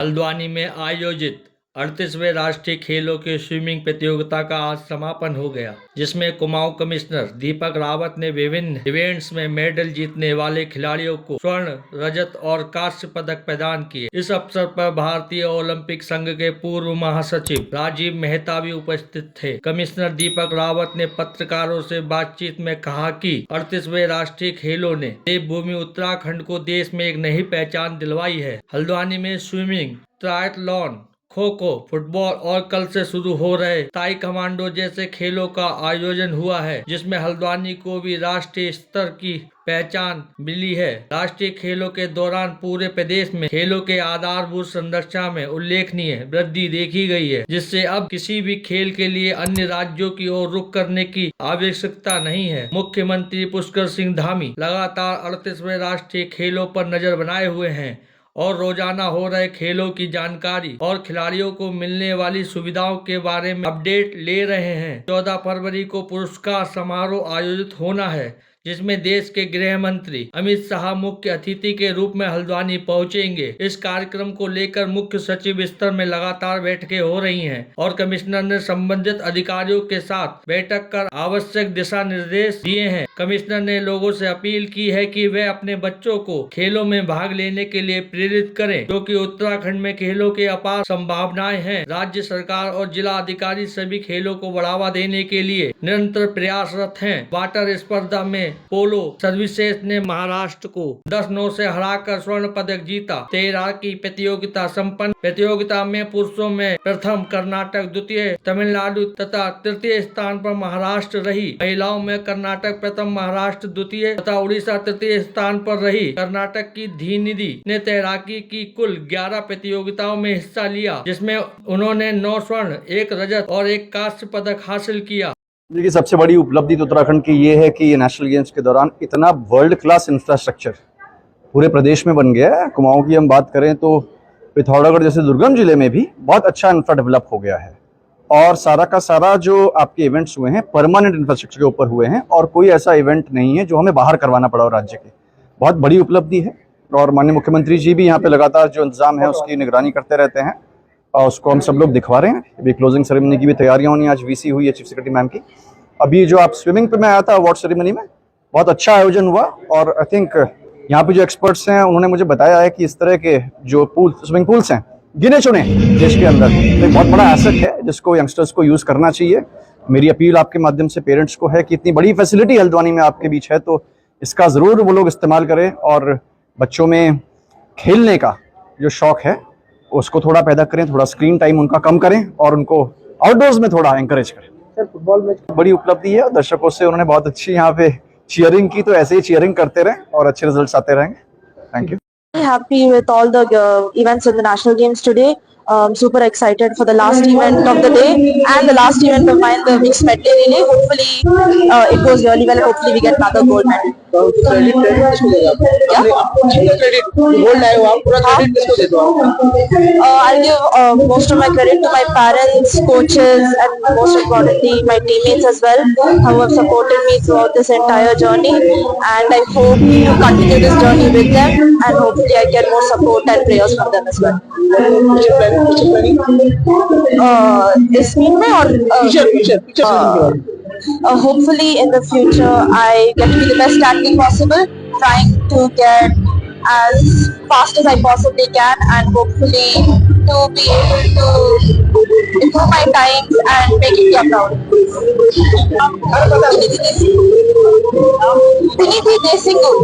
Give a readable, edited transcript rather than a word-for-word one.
हल्द्वानी में आयोजित 38वें राष्ट्रीय खेलों के स्विमिंग प्रतियोगिता का आज समापन हो गया, जिसमें कुमाऊं कमिश्नर दीपक रावत ने विभिन्न इवेंट्स में मेडल जीतने वाले खिलाड़ियों को स्वर्ण, रजत और कांस्य पदक प्रदान किए। इस अवसर पर भारतीय ओलंपिक संघ के पूर्व महासचिव राजीव मेहता भी उपस्थित थे। कमिश्नर दीपक रावत ने पत्रकारों से बातचीत में कहा कि 38वें राष्ट्रीय खेलों ने देवभूमि उत्तराखंड को देश में एक नई पहचान दिलवाई है। हल्द्वानी में swimming, triathlon, kho kho, football और कल से शुरू हो रहे ताई कमांडो जैसे खेलों का आयोजन हुआ है, जिसमें हल्द्वानी को भी राष्ट्रीय स्तर की पहचान मिली है। राष्ट्रीय खेलों के दौरान पूरे प्रदेश में खेलों के आधारभूत संरचना में उल्लेखनीय वृद्धि देखी गई है, जिससे अब किसी भी खेल के लिए अन्य राज्यों की ओर रुख करने की आवश्यकता नहीं है। मुख्यमंत्री पुष्कर सिंह धामी लगातार 38वें राष्ट्रीय खेलों पर नजर बनाए हुए हैं और रोजाना हो रहे खेलों की जानकारी और खिलाड़ियों को मिलने वाली सुविधाओं के बारे में अपडेट ले रहे हैं। 14 फरवरी को पुरस्कार समारोह आयोजित होना है, जिसमें देश के गृह मंत्री अमित शाह मुख्य अतिथि के रूप में हल्द्वानी पहुंचेंगे। इस कार्यक्रम को लेकर मुख्य सचिव स्तर में लगातार बैठकें हो रही हैं और कमिश्नर ने संबंधित अधिकारियों के साथ बैठक कर आवश्यक दिशा निर्देश दिए हैं। कमिश्नर ने लोगों से अपील की है कि वे अपने बच्चों को खेलों में भाग लेने के लिए प्रेरित करें, क्योंकि उत्तराखंड में खेलों के अपार संभावनाएं हैं। राज्य सरकार और जिला अधिकारी सभी खेलों को बढ़ावा देने के लिए निरंतर प्रयासरत हैं। वाटर स्पर्धा में पोलो सर्विसेज ने महाराष्ट्र को 10-9 से हराकर स्वर्ण पदक जीता। तैराकी प्रतियोगिता संपन्न। प्रतियोगिता में पुरुषों में प्रथम कर्नाटक, द्वितीय तमिलनाडु तथा तृतीय स्थान पर महाराष्ट्र रही। महिलाओं में कर्नाटक प्रथम, महाराष्ट्र द्वितीय तथा उड़ीसा तृतीय स्थान पर रही। कर्नाटक की धीनिधि ने तैराकी की कुल 11 प्रतियोगिताओं में हिस्सा लिया, जिसमें उन्होंने 9 स्वर्ण, 1 रजत और 1 कांस्य पदक हासिल किया। देखिए, सबसे बड़ी उपलब्धि तो उत्तराखंड की ये है कि ये नेशनल गेम्स के दौरान इतना वर्ल्ड क्लास इंफ्रास्ट्रक्चर पूरे प्रदेश में बन गया है। कुमाऊं की हम बात करें तो पिथौरागढ़ जैसे दुर्गम जिले में भी बहुत अच्छा इंफ्रा डेवलप हो गया है और सारा का सारा जो आपके इवेंट्स हुए हैं परमानेंट इंफ्रास्ट्रक्चर के ऊपर हुए हैं और कोई ऐसा इवेंट नहीं है जो हमें बाहर करवाना पड़ा हो राज्य के। बहुत बड़ी उपलब्धि है और माननीय मुख्यमंत्री जी भी यहाँ पे लगातार जो इंतजाम है उसकी निगरानी करते रहते हैं और उसको हम सब लोग दिखवा रहे हैं। अभी क्लोजिंग सेरेमनी की भी तैयारियां होनी, आज वीसी हुई है चीफ सेक्रेटरी मैम की। अभी जो आप स्विमिंग पे मैं आया था अवार्ड सेरेमनी में, बहुत अच्छा आयोजन हुआ और आई थिंक यहाँ पे जो एक्सपर्ट्स हैं उन्होंने मुझे बताया है कि इस तरह के जो स्विमिंग पूल्स हैं गिने चुने देश के अंदर, तो एक बहुत बड़ा एसेट है जिसको यंगस्टर्स को यूज करना चाहिए। मेरी अपील आपके माध्यम से पेरेंट्स को है कि इतनी बड़ी फैसिलिटी हल्द्वानी में आपके बीच है तो इसका जरूर वो लोग इस्तेमाल करें और बच्चों में खेलने का जो शौक है उसको थोड़ा पैदा करें, थोड़ा स्क्रीन टाइम उनका कम करें और उनको आउटडोर्स में थोड़ा एंकरेज करें। सर, फुटबॉल मैच बड़ी उपलब्धि है और दर्शकों से उन्होंने बहुत अच्छी यहाँ पे चीयरिंग की, तो ऐसे ही चीयरिंग करते रहें और अच्छे रिजल्ट्स आते रहेंगे। Thank you. Happy with all the events in the national games today. Super excited for the last event of the day and the last event of mine, the mixed medley relay. Hopefully it goes really well and hopefully we get another gold medal. I'll give most of my credit to my parents, coaches and most importantly my teammates as well, who have supported me throughout this entire journey, and I hope to continue this journey with them and hopefully I get more support and prayers from them as well. This mean or hopefully in the future I get to be the best athlete possible, trying to get as fast as I possibly can and hopefully to be able to improve my times and make India proud. Dinidhi Desingu.